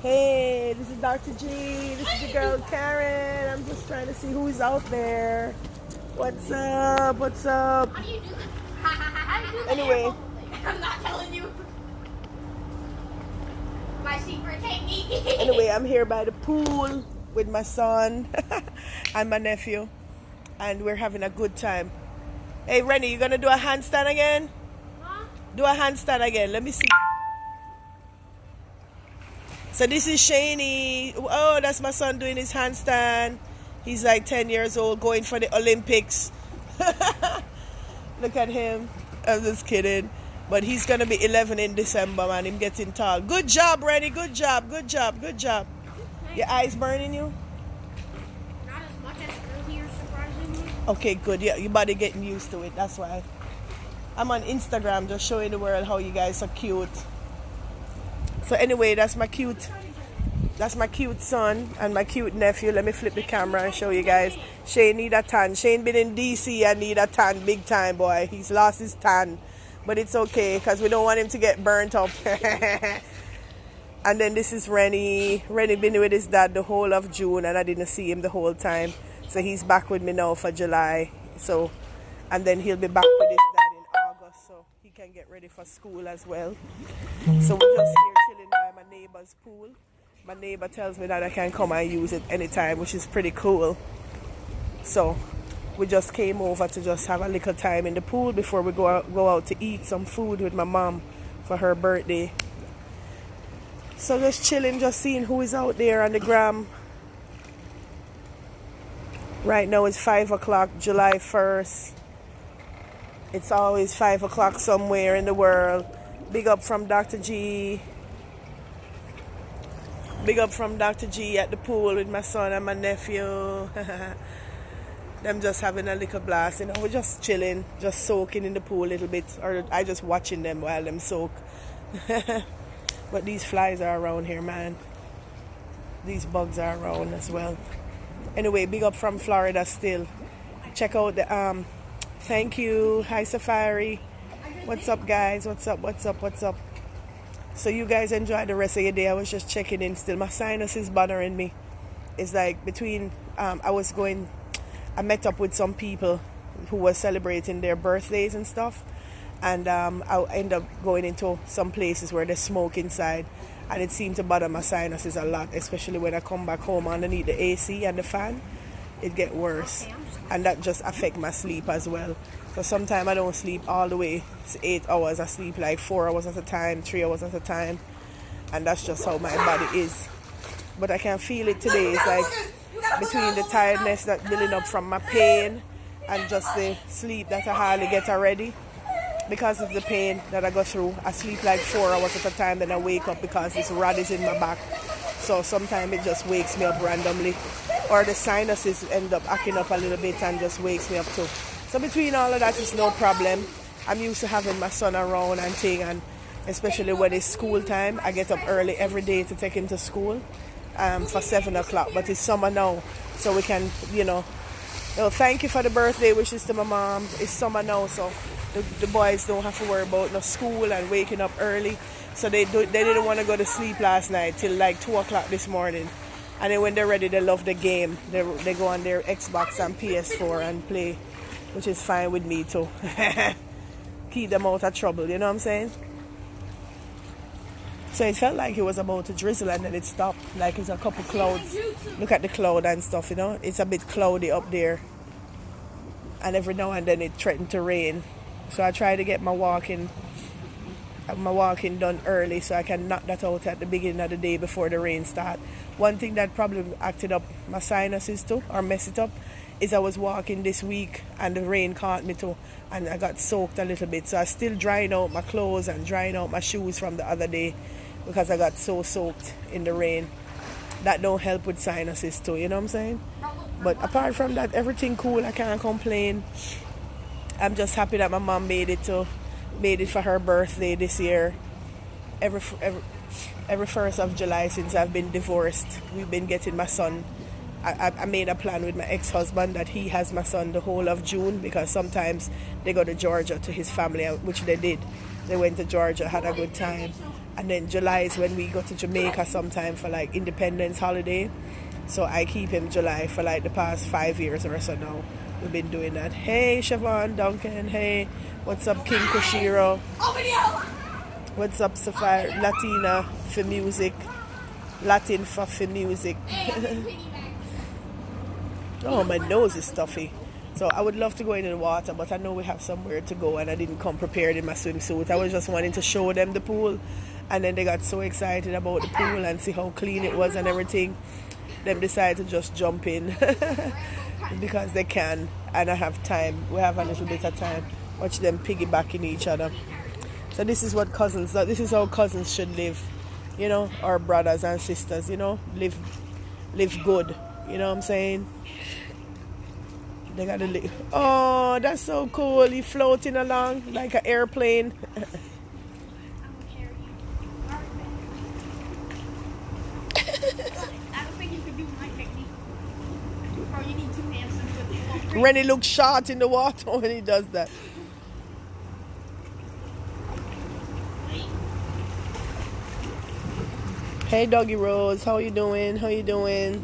Hey, this is Dr. G. This is the girl Karen. I'm just trying to see who's out there. What's up? What's up? How do you do this? How do you do the Anyway. air bubble thing? I'm not telling you. My secret technique. Anyway, I'm here by the pool with my son and my nephew, and we're having a good time. Hey, Rennie, you gonna do a handstand again? Huh? Do a handstand again. Let me see. So this is Shaney. Oh, that's my son doing his handstand. He's like 10 years old, going for the Olympics. Look at him. I'm just kidding. But he's going to be 11 in December, man. Him getting tall. Good job, Rennie. Good job. Good job. Good job. Your eyes burning you? Not as much as earlier, surprisingly. Okay, good. Yeah, your body getting used to it. That's why. I'm on Instagram just showing the world how you guys are cute. So anyway, that's my cute son and my cute nephew. Let me flip the camera and show you guys. Shane need a tan. Shane been in DC and need a tan big time, boy. He's lost his tan. But it's okay because we don't want him to get burnt up. And then this is Rennie. Rennie been with his dad the whole of June and I didn't see him the whole time. So he's back with me now for July. So, and then he'll be back with his dad in August. So he can get ready for school as well. So we're just here chilling by my neighbor's pool. My neighbor tells me that I can come and use it anytime, which is pretty cool. So we just came over to just have a little time in the pool before we go out to eat some food with my mom for her birthday. So just chilling, just seeing who is out there on the gram. Right now it's 5 o'clock, July 1st. It's always 5 o'clock somewhere in the world. Big up from Dr. G. Big up from Dr. G at the pool with my son and my nephew. Them just having a little blast, you know. We're just chilling, just soaking in the pool a little bit. Or I just watching them while them soak. But these flies are around here, man. These bugs are around as well. Anyway, big up from Florida still. Check out the thank you. Hi Safari. What's up, guys? What's up? What's up? What's up? So you guys enjoy the rest of your day. I was just checking in still. My sinus is bothering me. It's like between I met up with some people who were celebrating their birthdays and stuff, and I end up going into some places where they smoke inside, and it seemed to bother my sinuses a lot, especially when I come back home underneath the AC and the fan. It get worse, and that just affect my sleep as well. So sometimes I don't sleep all the way. It's 8 hours. I sleep like 4 hours at a time, 3 hours at a time, and that's just how my body is. But I can feel it today. It's like between the tiredness that's building up from my pain and just the sleep that I hardly get already. Because of the pain that I go through, I sleep like 4 hours at a time, then I wake up because this rod is in my back. So sometimes it just wakes me up randomly. Or the sinuses end up acting up a little bit and just wakes me up too. So between all of that, it's no problem. I'm used to having my son around and thing, and especially when it's school time, I get up early every day to take him to school for 7 o'clock. But it's summer now, so we can, thank you for the birthday wishes to my mom. It's summer now, so the boys don't have to worry about no school and waking up early. So they didn't want to go to sleep last night till like 2 o'clock this morning. And then when they're ready, they love the game. They go on their Xbox and PS4 and play, which is fine with me too. Keep them out of trouble, you know what I'm saying? So it felt like it was about to drizzle and then it stopped. Like it's a couple clouds. Look at the cloud and stuff, you know? It's a bit cloudy up there. And every now and then it threatened to rain. So I try to get my walking done early so I can knock that out at the beginning of the day before the rain starts. One thing that probably acted up my sinuses too, or mess it up, is I was walking this week and the rain caught me too, and I got soaked a little bit. So I still drying out my clothes and drying out my shoes from the other day because I got so soaked in the rain. That don't help with sinuses too, you know what I'm saying? But apart from that, everything cool. I can't complain. I'm just happy that my mom made it for her birthday this year. Every 1st of July since I've been divorced, we've been getting my son. I made a plan with my ex-husband that he has my son the whole of June, because sometimes they go to Georgia to his family, which they did, They went to Georgia, had a good time. And then July is when we go to Jamaica sometime for like Independence holiday. So I keep him July for like the past 5 years or so now. We've been doing that. Hey, Siobhan, Duncan. Hey, what's up, King Kushiro? What's up, Sapphire? Latina for music. Latin for music. Oh, my nose is stuffy. So I would love to go into the water, but I know we have somewhere to go and I didn't come prepared in my swimsuit. I was just wanting to show them the pool, and then they got so excited about the pool and see how clean it was and everything. Them decided to just jump in because they can, and I have time. We have a little bit of time. Watch them piggybacking each other. So this is what cousins, this is how cousins should live, you know, our brothers and sisters, you know, live good, you know what I'm saying? They gotta live. Oh, that's so cool. He floating along like an airplane. Rennie looks short in the water when he does that. Hey, Doggy Rose, how you doing? How you doing?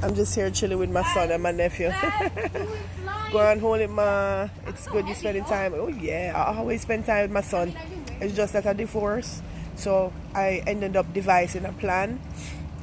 I'm just here chilling with my son and my nephew. Go on, hold it, ma. It's good you spending time. Oh yeah, I always spend time with my son. It's just that I divorced, so I ended up devising a plan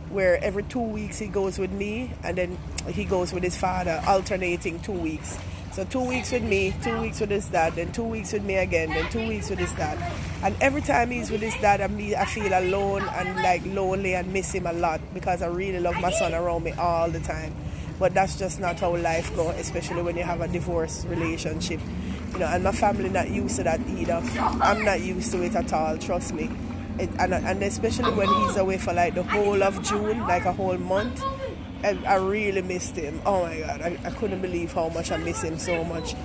where every 2 weeks he goes with me, and then he goes with his father, alternating 2 weeks. So 2 weeks with me, 2 weeks with his dad, then 2 weeks with me again, then 2 weeks with his dad. And every time he's with his dad, I feel alone and like lonely and miss him a lot, because I really love my son around me all the time. But that's just not how life goes, especially when you have a divorce relationship. You know, and my family not used to that either. I'm not used to it at all, trust me. And especially when he's away for like the whole of June, like a whole month. I really missed him. Oh my God, I couldn't believe how much I miss him so much.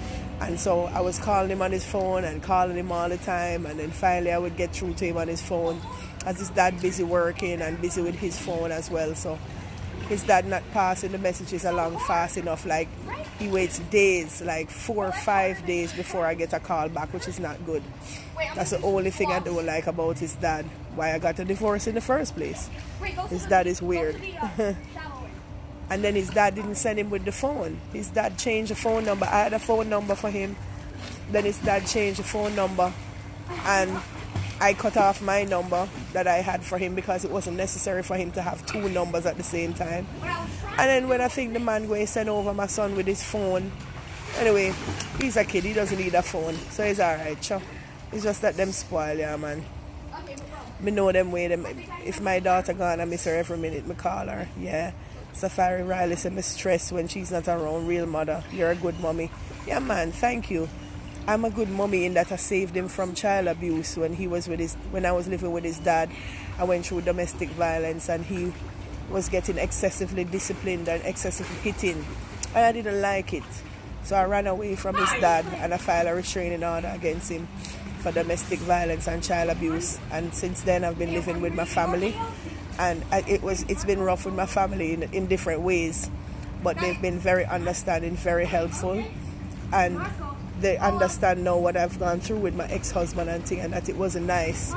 And so I was calling him on his phone and calling him all the time, and then finally I would get through to him on his phone, as his dad busy working and busy with his phone as well. So his dad not passing the messages along fast enough. Like, he waits days, like 4 or 5 days before I get a call back, which is not good. That's the only thing I don't like about his dad, why I got a divorce in the first place. His dad is weird. And then his dad didn't send him with the phone. His dad changed the phone number. I had a phone number for him. Then his dad changed the phone number, and I cut off my number that I had for him because it wasn't necessary for him to have 2 numbers at the same time. And then when I think the man going to send over my son with his phone, anyway, he's a kid, he doesn't need a phone, so he's alright, sure. It's just that them spoil, yeah, man. Me know them way, if my daughter gone, I miss her every minute, me call her, yeah. Safari Riley said, me stress when she's not around. Real mother, you're a good mommy. Yeah, man, thank you. I'm a good mommy in that I saved him from child abuse when I was living with his dad. I went through domestic violence, and he was getting excessively disciplined and excessively hitting, and I didn't like it. So I ran away from his dad, and I filed a restraining order against him for domestic violence and child abuse. And since then I've been living with my family, and it's been rough with my family in different ways, but they've been very understanding, very helpful, and they understand now what I've gone through with my ex-husband and thing, and that it wasn't nice.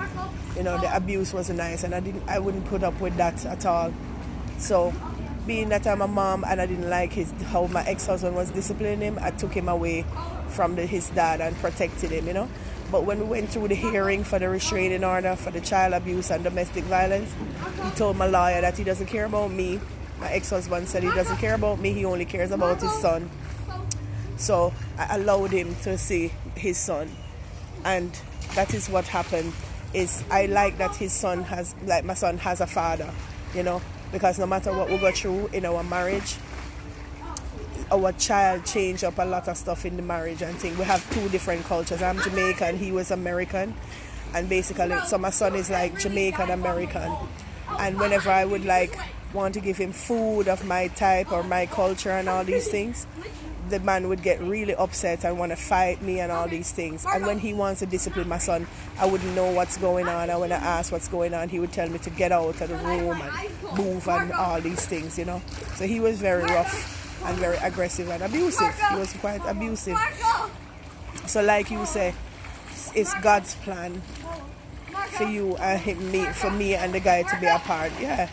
You know, the abuse wasn't nice, and I wouldn't put up with that at all. So being that I'm a mom and I didn't like how my ex-husband was disciplining him, I took him away from his dad and protected him, you know. But when we went through the hearing for the restraining order for the child abuse and domestic violence, he told my lawyer that he doesn't care about me. My ex-husband said he doesn't care about me, he only cares about his son. So I allowed him to see his son, and that is what happened. Is I like that his son has, like my son has a father, you know, because no matter what we go through in our marriage, our child changed up a lot of stuff in the marriage and thing. We have 2 different cultures. I'm Jamaican, he was American, and basically, so my son is like Jamaican American. And whenever I would like want to give him food of my type or my culture and all these things, the man would get really upset and want to fight me and all these things. And when he wants to discipline my son, I wouldn't know what's going on. And when I asked what's going on, he would tell me to get out of the room and move and all these things, you know. So he was very rough and very aggressive and abusive. He was quite abusive. So like you say, it's God's plan for you and for me and the guy to be apart. Yeah.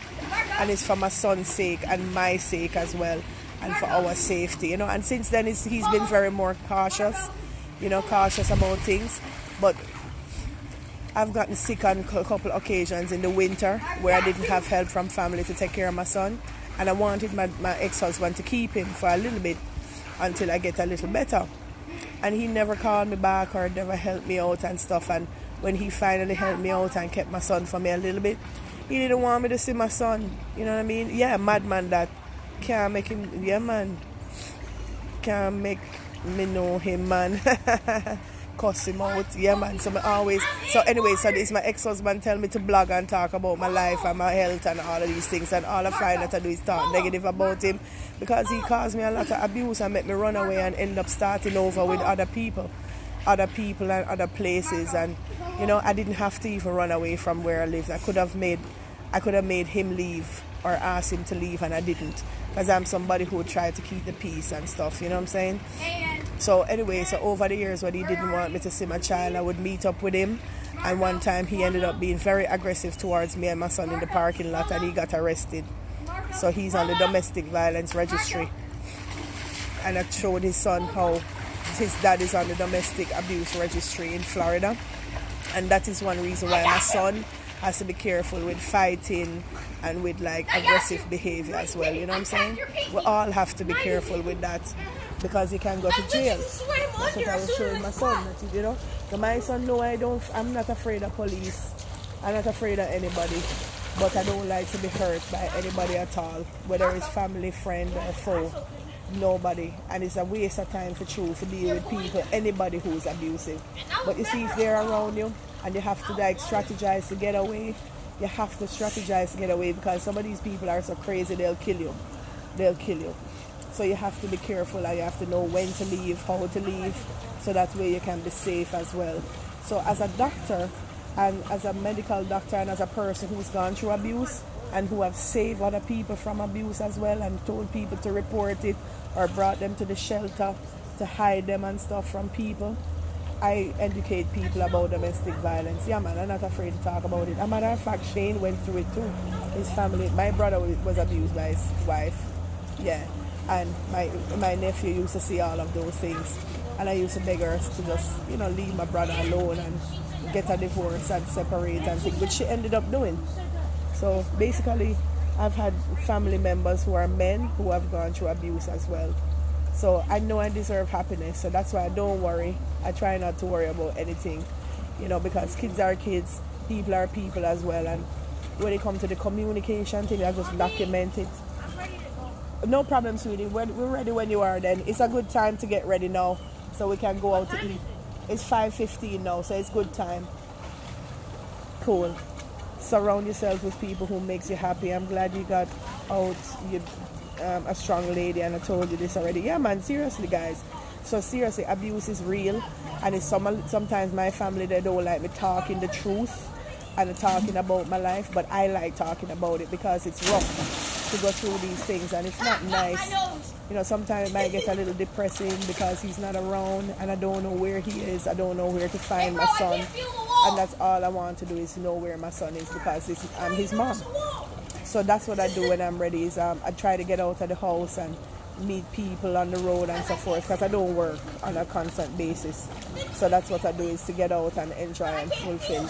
And it's for my son's sake and my sake as well, and for our safety, you know. And since then he's been very more cautious, you know, cautious about things. But I've gotten sick on a couple occasions in the winter where I didn't have help from family to take care of my son, and I wanted my ex-husband to keep him for a little bit until I get a little better. And he never called me back or never helped me out and stuff. And when he finally helped me out and kept my son for me a little bit, he didn't want me to see my son. You know what I mean? Yeah, madman that can't make him, yeah man, can't make me know him, man. Cuss him out, yeah man. So anyway, so this my ex-husband tell me to blog and talk about my life and my health and all of these things, and all I find that I do is talk negative about him, because he caused me a lot of abuse and make me run away and end up starting over with other people and other places. And you know, I didn't have to even run away from where I lived. I could have made him leave or ask him to leave, and I didn't, because I'm somebody who would try to keep the peace and stuff, you know what I'm saying? So anyway, so over the years when he didn't want me to see my child, I would meet up with him, and one time he ended up being very aggressive towards me and my son in the parking lot, and he got arrested. So he's on the domestic violence registry, and I showed his son how his dad is on the domestic abuse registry in Florida. And that is one reason why my son has to be careful with fighting and with like aggressive behavior as well, you know what I'm saying? We all have to be careful with that, because he can go to jail. That's what I was showing my son, that, you know. So my son, no, I'm not afraid of police. I'm not afraid of anybody, but I don't like to be hurt by anybody at all, whether it's family, friend or foe. Nobody. And it's a waste of time for you to deal with people, anybody who's abusive. But you see, if they're around you and you have to like strategize to get away, you have to strategize to get away, because some of these people are so crazy, they'll kill you. So you have to be careful, and you have to know when to leave, how to leave, so that way you can be safe as well. So as a doctor, and as a medical doctor, and as a person who's gone through abuse and who have saved other people from abuse as well, and told people to report it or brought them to the shelter to hide them and stuff from people, I educate people about domestic violence. Yeah man, I'm not afraid to talk about it. As a matter of fact, Shane went through it too. His family, my brother was abused by his wife. Yeah. And my nephew used to see all of those things. And I used to beg her to just, you know, leave my brother alone and get a divorce and separate and things, which she ended up doing. So basically, I've had family members who are men who have gone through abuse as well. So I know I deserve happiness, so that's why I don't worry. I try not to worry about anything, you know, because kids are kids, people are people as well. And when it comes to the communication thing, I just document it. No problem, sweetie. We're ready when you are then. It's a good time to get ready now, so we can go out to eat. It's 5:15 now, so it's good time. Cool. Surround yourself with people who makes you happy. I'm glad you got out a strong lady, and I told you this already. Yeah man, seriously guys. So seriously, abuse is real, and it's sometimes my family, they don't like me talking the truth and talking about my life, but I like talking about it because it's rough to go through these things, and it's not nice. You know, sometimes it might get a little depressing because he's not around and I don't know where he is. I don't know where to find my son, and that's all I want to do is know where my son is, because I'm his mom. So that's what I do when I'm ready, is I try to get out of the house and meet people on the road and so forth, because I don't work on a constant basis. So that's what I do, is to get out and enjoy and fulfill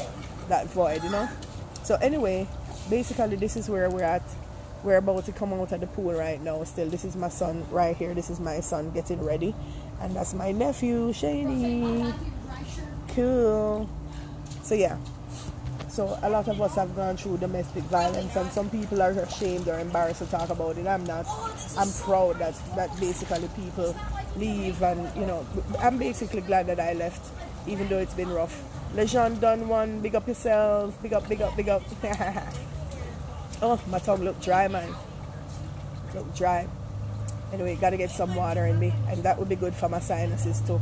that void, you know. So anyway, basically this is where we're at. We're about to come out of the pool right now still. This is my son right here. This is my son getting ready. And that's my nephew, Shady. Cool. So yeah. So a lot of us have gone through domestic violence, and some people are ashamed or embarrassed to talk about it. I'm not. I'm proud that basically people leave, and you know, I'm basically glad that I left, even though it's been rough. Lejeune done one. Big up yourself. Big up, big up, big up. Oh, my tongue look dry, man. Look dry. Anyway, gotta get some water in me, and that would be good for my sinuses too.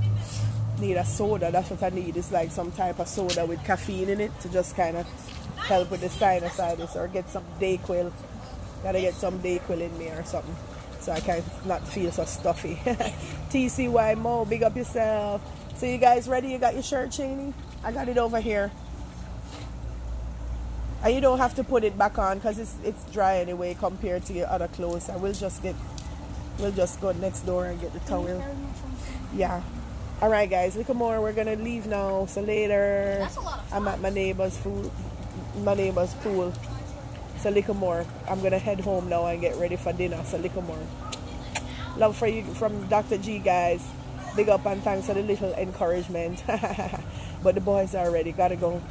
Need a soda. That's what I need. It's like some type of soda with caffeine in it to just kind of help with the sinusitis, or get some Dayquil. Gotta get some Dayquil in me or something, so I can not feel so stuffy. TCY Mo, big up yourself. So you guys ready? You got your shirt, Cheney? I got it over here. And you don't have to put it back on because it's dry anyway compared to your other clothes. And we'll just go next door and get the towel. Yeah. All right, guys. Look more. We're gonna leave now. So later, That's a lot of fun. I'm at my neighbor's pool. So little more. I'm gonna head home now and get ready for dinner. So little more. Love for you from Dr. G, guys. Big up and thanks for the little encouragement. But the boys are ready. Gotta go.